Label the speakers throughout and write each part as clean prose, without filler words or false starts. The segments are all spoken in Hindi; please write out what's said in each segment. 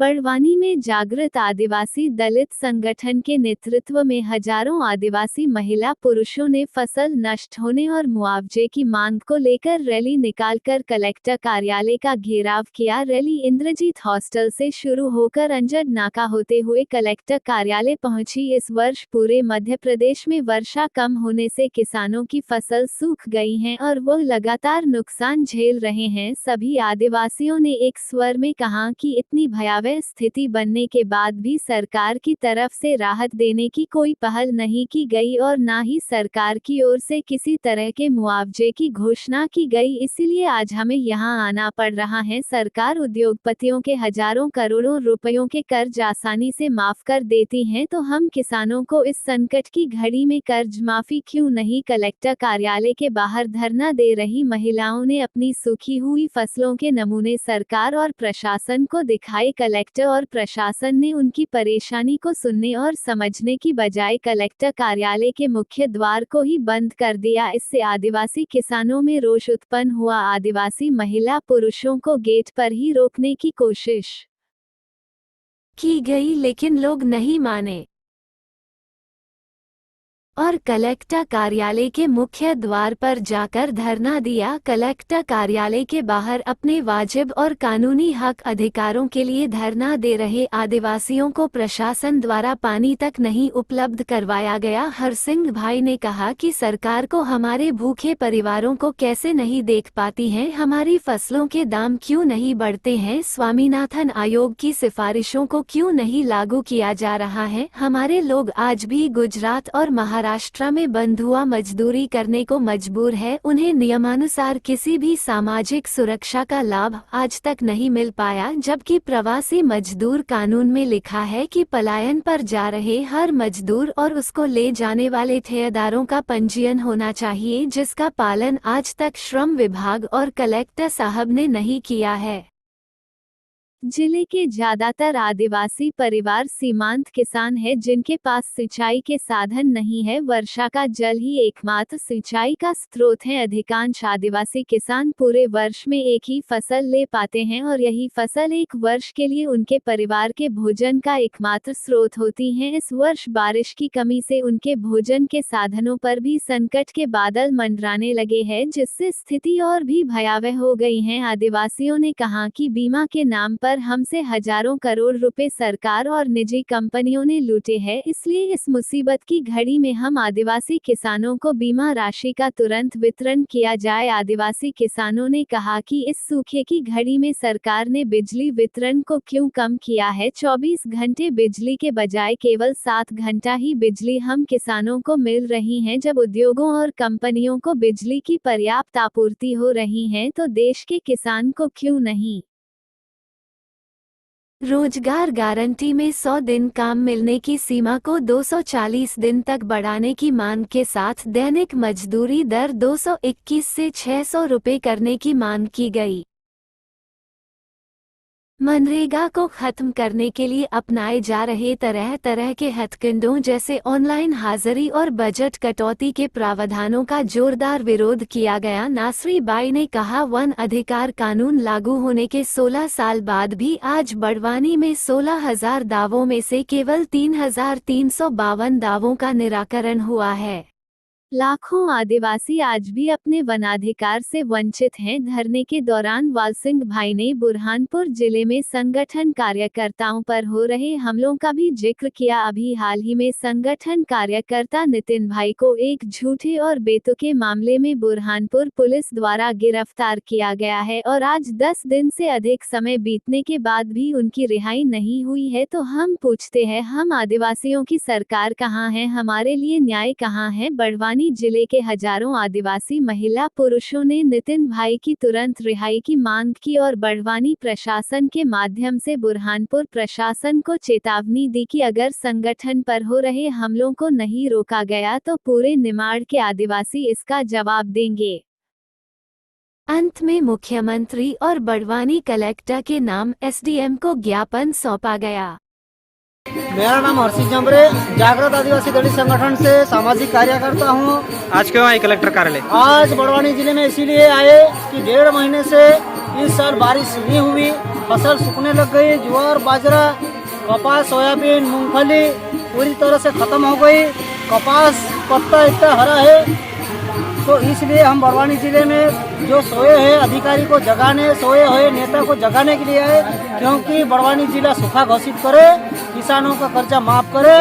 Speaker 1: बड़वानी में जागृत आदिवासी दलित संगठन के नेतृत्व में हजारों आदिवासी महिला पुरुषों ने फसल नष्ट होने और मुआवजे की मांग को लेकर रैली निकालकर कलेक्टर कार्यालय का घेराव किया। रैली इंद्रजीत हॉस्टल से शुरू होकर अंजड़ नाका होते हुए कलेक्टर कार्यालय पहुंची। इस वर्ष पूरे मध्य प्रदेश में वर्षा कम होने से किसानों की फसल सूख गई है और वो लगातार नुकसान झेल रहे हैं। सभी आदिवासियों ने एक स्वर में कहा कि इतनी भयावह स्थिति बनने के बाद भी सरकार की तरफ से राहत देने की कोई पहल नहीं की गई और न ही सरकार की ओर से किसी तरह के मुआवजे की घोषणा की गई, इसीलिए आज हमें यहाँ आना पड़ रहा है। सरकार उद्योगपतियों के हजारों करोड़ों रुपयों के कर्ज आसानी से माफ कर देती है, तो हम किसानों को इस संकट की घड़ी में कर्ज माफी क्यों नहीं। कलेक्टर कार्यालय के बाहर धरना दे रही महिलाओं ने अपनी सूखी हुई फसलों के नमूने सरकार और प्रशासन को दिखाए। कलेक्टर और प्रशासन ने उनकी परेशानी को सुनने और समझने की बजाय कलेक्टर कार्यालय के मुख्य द्वार को ही बंद कर दिया। इससे आदिवासी किसानों में रोष उत्पन्न हुआ। आदिवासी महिला पुरुषों को गेट पर ही रोकने की कोशिश की गई, लेकिन लोग नहीं माने और कलेक्टर कार्यालय के मुख्य द्वार पर जाकर धरना दिया। कलेक्टर कार्यालय के बाहर अपने वाजिब और कानूनी हक अधिकारों के लिए धरना दे रहे आदिवासियों को प्रशासन द्वारा पानी तक नहीं उपलब्ध करवाया गया। हरसिंह भाई ने कहा कि सरकार को हमारे भूखे परिवारों को कैसे नहीं देख पाती है, हमारी फसलों के दाम क्यों नहीं बढ़ते हैं, स्वामीनाथन आयोग की सिफारिशों को क्यों नहीं लागू किया जा रहा है। हमारे लोग आज भी गुजरात और महाराष्ट्र में बंधुआ मजदूरी करने को मजबूर है। उन्हें नियमानुसार किसी भी सामाजिक सुरक्षा का लाभ आज तक नहीं मिल पाया, जबकि प्रवासी मजदूर कानून में लिखा है कि पलायन पर जा रहे हर मजदूर और उसको ले जाने वाले ठेकेदारों का पंजीयन होना चाहिए, जिसका पालन आज तक श्रम विभाग और कलेक्टर साहब ने नहीं किया है। जिले के ज्यादातर आदिवासी परिवार सीमांत किसान हैं, जिनके पास सिंचाई के साधन नहीं है। वर्षा का जल ही एकमात्र सिंचाई का स्रोत है। अधिकांश आदिवासी किसान पूरे वर्ष में एक ही फसल ले पाते हैं और यही फसल एक वर्ष के लिए उनके परिवार के भोजन का एकमात्र स्रोत होती है। इस वर्ष बारिश की कमी से उनके भोजन के साधनों पर भी संकट के बादल मंडराने लगे हैं, जिससे स्थिति और भी भयावह हो गई है। आदिवासियों ने कहा कि बीमा के नाम पर हमसे हजारों करोड़ रुपए सरकार और निजी कंपनियों ने लूटे हैं, इसलिए इस मुसीबत की घड़ी में हम आदिवासी किसानों को बीमा राशि का तुरंत वितरण किया जाए। आदिवासी किसानों ने कहा कि इस सूखे की घड़ी में सरकार ने बिजली वितरण को क्यों कम किया है। 24 घंटे बिजली के बजाय केवल 7 घंटा ही बिजली हम किसानों को मिल रही है। जब उद्योगों और कंपनियों को बिजली की पर्याप्त आपूर्ति हो रही है, तो देश के किसान को क्यों नहीं। रोजगार गारंटी में 100 दिन काम मिलने की सीमा को 240 दिन तक बढ़ाने की मांग के साथ दैनिक मजदूरी दर 221 से 600 रुपये करने की मांग की गई। मनरेगा को खत्म करने के लिए अपनाए जा रहे तरह तरह के हथकंडों जैसे ऑनलाइन हाजिरी और बजट कटौती के प्रावधानों का जोरदार विरोध किया गया। नासरी बाई ने कहा, वन अधिकार कानून लागू होने के 16 साल बाद भी आज बड़वानी में 16,000 दावों में से केवल 3,352 दावों का निराकरण हुआ है। लाखों आदिवासी आज भी अपने वनाधिकार से वंचित हैं। धरने के दौरान वालसिंह भाई ने बुरहानपुर जिले में संगठन कार्यकर्ताओं पर हो रहे हमलों का भी जिक्र किया। अभी हाल ही में संगठन कार्यकर्ता नितिन भाई को एक झूठे और बेतुके मामले में बुरहानपुर पुलिस द्वारा गिरफ्तार किया गया है और आज 10 दिन से अधिक समय बीतने के बाद भी उनकी रिहाई नहीं हुई है। तो हम पूछते हैं, हम आदिवासियों की सरकार कहाँ है, हमारे लिए न्याय कहाँ है। बड़वानी जिले के हजारों आदिवासी महिला पुरुषों ने नितिन भाई की तुरंत रिहाई की मांग की और बड़वानी प्रशासन के माध्यम से बुरहानपुर प्रशासन को चेतावनी दी कि अगर संगठन पर हो रहे हमलों को नहीं रोका गया तो पूरे निमाड़ के आदिवासी इसका जवाब देंगे। अंत में मुख्यमंत्री और बड़वानी कलेक्टर के नाम एसडीएम को ज्ञापन सौंपा गया।
Speaker 2: मेरा नाम हर्षित जमरे, जागृत आदिवासी दलित संगठन से सामाजिक कार्यकर्ता हूँ।
Speaker 3: आज क्यों आए कलेक्टर कार्यालय?
Speaker 2: आज बड़वानी जिले में इसीलिए आए कि 1.5 महीने से इस साल बारिश नहीं हुई, फसल सूखने लग गई। ज्वार, बाजरा, कपास, सोयाबीन, मूंगफली पूरी तरह से खत्म हो गई। कपास पत्ता इतना हरा है, तो इसलिए हम बड़वानी जिले में जो सोए हैं अधिकारी को जगाने, सोए हुए नेता को जगाने के लिए आए, क्योंकि बड़वानी जिला सूखा घोषित करे, किसानों का कर्जा माफ करे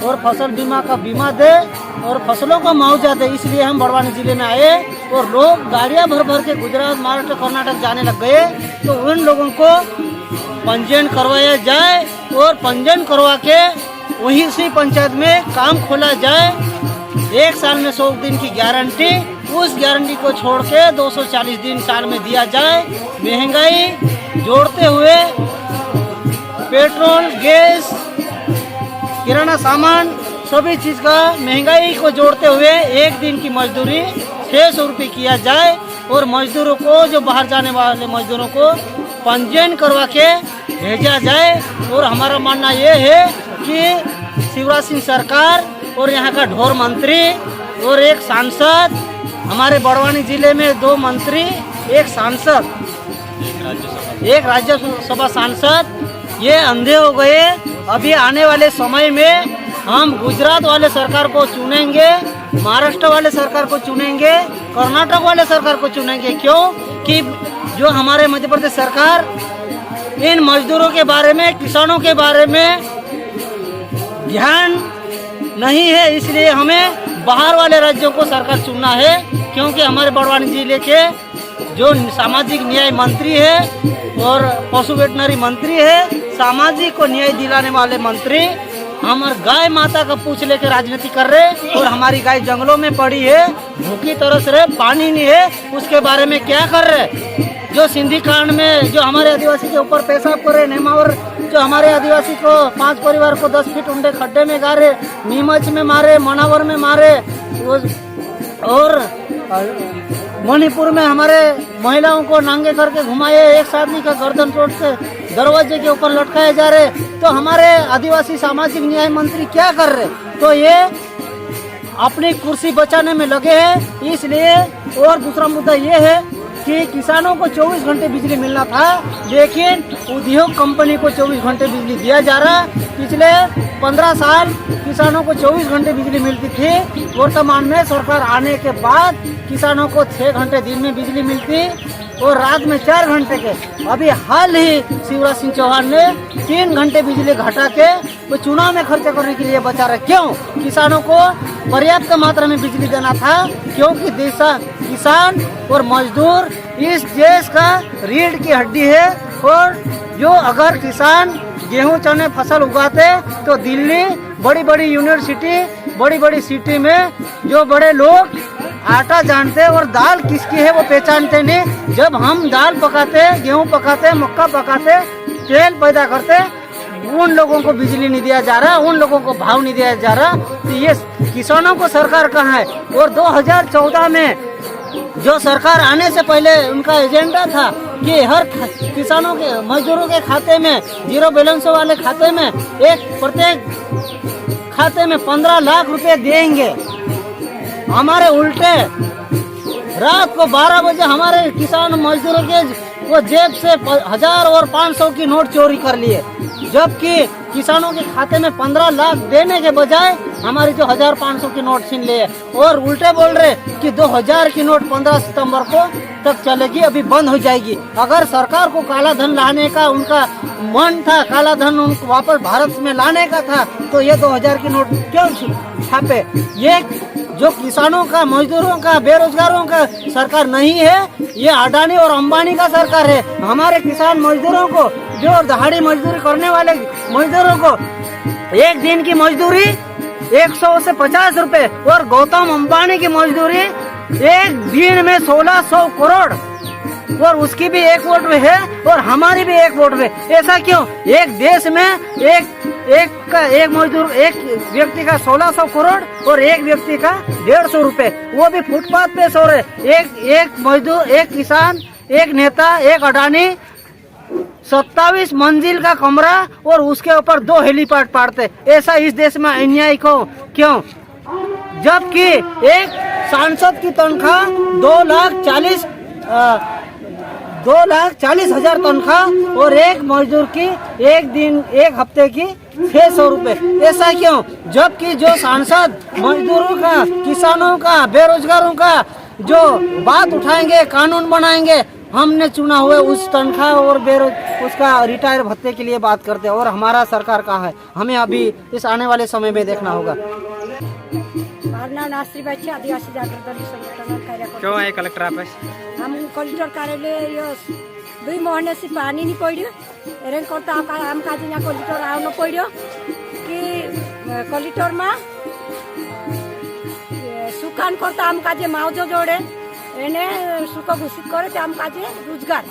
Speaker 2: और फसल बीमा का बीमा दे और फसलों का मुआवजा दे। इसलिए हम बड़वानी जिले में आए और लोग गाड़ियां भर भर के गुजरात, महाराष्ट्र, कर्नाटक जाने लग गए, तो उन लोगों को पंजीयन करवाया जाए और पंजीयन करवा के वहीं से पंचायत में काम खोला जाए। 1 साल में 100 दिन की गारंटी, उस गारंटी को छोड़ के 240 दिन साल में दिया जाए। महंगाई जोड़ते हुए पेट्रोल, गैस, किराना सामान सभी चीज़ का महंगाई को जोड़ते हुए 1 दिन की मजदूरी 600 रुपये किया जाए और मजदूरों को, जो बाहर जाने वाले मजदूरों को पंजीयन करवा के भेजा जाए। और हमारा मानना ये है कि शिवराज सिंह सरकार और यहाँ का ढोर मंत्री और एक सांसद, हमारे बड़वानी जिले में 2 मंत्री, एक सांसद, एक राज्यसभा सांसद, ये अंधे हो गए। अभी आने वाले समय में हम गुजरात वाले सरकार को चुनेंगे, महाराष्ट्र वाले सरकार को चुनेंगे, कर्नाटक वाले सरकार को चुनेंगे। क्यों कि जो हमारे मध्य प्रदेश सरकार इन मजदूरों के बारे में, किसानों के बारे में ध्यान नहीं है, इसलिए हमें बाहर वाले राज्यों को सरकार चुनना है। क्योंकि हमारे बड़वानी जिले के जो सामाजिक न्याय मंत्री है और पशु वेटनरी मंत्री है, सामाजिक को न्याय दिलाने वाले मंत्री, हमारे गाय माता का पूछ लेकर राजनीति कर रहे और हमारी गाय जंगलों में पड़ी है, भूखी तरस रहे, पानी नहीं है, उसके बारे में क्या कर रहे? जो सिंधी कांड में जो हमारे आदिवासी के ऊपर पेशाब कर रहे, नेमावर जो हमारे आदिवासी को 5 परिवार को 10 फीट ऊंडे खड्डे में गारे, नीमच में मारे, मनावर में मारे, और मणिपुर में हमारे महिलाओं को नांगे करके घुमाए, एक आदमी का गर्दन तोड़ के दरवाजे के ऊपर लटकाए जा रहे। तो हमारे आदिवासी सामाजिक न्याय मंत्री क्या कर रहे? तो ये अपनी कुर्सी बचाने में लगे हैं। इसलिए और दूसरा मुद्दा ये है कि किसानों को 24 घंटे बिजली मिलना था, लेकिन उद्योग कंपनी को 24 घंटे बिजली दिया जा रहा। पिछले 15 साल किसानों को 24 घंटे बिजली मिलती थी। वर्तमान में सरकार आने के बाद किसानों को 6 घंटे दिन में बिजली मिलती और रात में 4 घंटे के। अभी हाल ही शिवराज सिंह चौहान ने 3 घंटे बिजली घटा के वो चुनाव में खर्च करने के लिए बचा रहे। क्यों? किसानों को पर्याप्त मात्रा में बिजली देना था, क्योंकि किसान और मजदूर इस देश का रीढ़ की हड्डी है। और जो अगर किसान गेहूं, चने फसल उगाते तो दिल्ली, बड़ी बड़ी यूनिवर्सिटी, बड़ी बड़ी सिटी में जो बड़े लोग आटा जानते और दाल किसकी है वो पहचानते नहीं। जब हम दाल पकाते, गेहूं पकाते, मक्का पकाते, तेल पैदा करते, उन लोगों को बिजली नहीं दिया जा रहा, उन लोगों को भाव नहीं दिया जा रहा। तो ये किसानों को सरकार कहाँ है? और 2014 में जो सरकार आने से पहले उनका एजेंडा था कि हर किसानों के, मजदूरों के खाते में, जीरो बैलेंस वाले खाते में, प्रत्येक खाते में 15 लाख रुपए देंगे। हमारे उल्टे रात को 12 बजे हमारे किसान मजदूरों के वो जेब से 1000 और 500 की नोट चोरी कर लिए, जबकि किसानों के खाते में 15 लाख देने के बजाय हमारी जो 1500 की नोट छीन लिए। और उल्टे बोल रहे कि 2000 की नोट 15 सितंबर को तक चलेगी, अभी बंद हो जाएगी। अगर सरकार को काला धन लाने का उनका मन था, काला धन उनको वापस भारत में लाने का था, तो ये 2000 की नोट क्यों छापे? ये जो किसानों का, मजदूरों का, बेरोजगारों का सरकार नहीं है, ये अडानी और अंबानी का सरकार है। हमारे किसान मजदूरों को, जो दहाड़ी मजदूरी करने वाले मजदूरों को 1 दिन की मजदूरी 100 से 50 रुपए, और गौतम अंबानी की मजदूरी 1 दिन में 1600 करोड़, और उसकी भी 1 वोट में है और हमारी भी 1 वोट में। ऐसा क्यों? एक देश में एक मजदूर, एक व्यक्ति का 1600 करोड़ और एक व्यक्ति का 150 रुपए, वो भी फुटपाथ पे सो रहे। एक मजदूर, एक किसान, एक नेता, एक अडानी 27 मंजिल का कमरा और उसके ऊपर 2 हेलीपैड पाड़ते। ऐसा इस देश में अन्याय क्यों? जबकि एक सांसद की तनख्वाह 2,40,000 तनख्वाह और एक मजदूर की एक हफ्ते की 600 रुपए। ऐसा क्यों? जबकि जो सांसद मजदूरों का, किसानों का, बेरोजगारों का जो बात उठाएंगे, कानून बनाएंगे, हमने चुना हुआ उस तनख्वाह और उसका रिटायर भत्ते के लिए बात करते हैं। और हमारा सरकार कहाँ है? हमें अभी इस आने वाले समय में देखना होगा।
Speaker 4: आदिवासी जागृति संगठन
Speaker 3: क्यों आए कलेक्टर ऑफिस?
Speaker 4: हम कलेक्टर कार्यालय 2 महीने से पानी नहीं पड़ो एरें करता आम का कलेक्टर आउन पड़ो कि कलेक्टर में सुकान करता आम काजे माउजो जोड़े एने सुख घोषित करे आम काजे रोजगार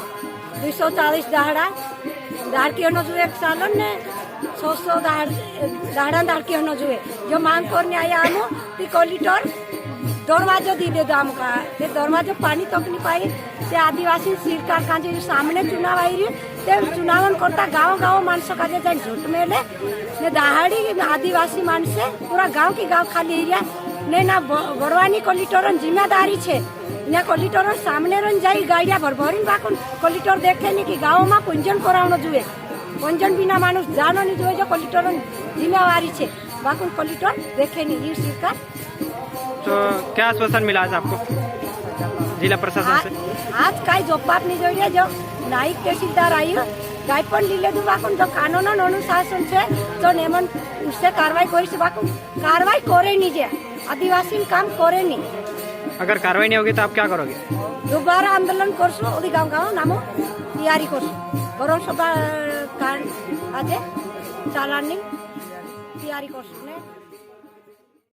Speaker 4: 240 दाहड़ा की जो एक सालन ने 600 दाहड़ा की जुए जो मांग करने आया हम ती कलेक्टर दरवाजा दी दे दाम का ते दरवाजा पानी तक नहीं पाई ते आदिवासी सरकार का जो सामने चुनाव आई रही ते चुनाव करता गाँव मानस का जाए झूठ मेले ने दहाड़ी आदिवासी मानस पूरा गाँव की गाँव खाली एरिया ने ना बड़वानी कलेक्टर जिम्मेदारी छे ने कलेक्टर सामने रन जाई गाड़िया भरभरी बाकुन कलेक्टर देखे नहीं कि गाँव में पंजन करावनो जुए पंजन बिना मानुष जानो नहीं जुए जो कलेक्टर जिम्मेवारी छे बाकुन कलेक्टर देखे नहीं ये सरकार।
Speaker 3: तो क्या आश्वासन मिला आज आपको जिला प्रशासन से?
Speaker 4: आज कई जवाब नहीं जोड़िए जो नायक तहसीलदार आई गाय पर लीले दो बाकुन जो कानून अनुशासन से जो नेमन उससे कार्रवाई कोई से बाकुन कार्रवाई करे नहीं जे आदिवासी काम करे नहीं।
Speaker 3: अगर कार्रवाई नहीं होगी तो आप क्या करोगे?
Speaker 4: दोबारा आंदोलन करसु ओदी गाँव नामो तैयारी करसु गरम सभा आज चालानी तैयारी करसु ने।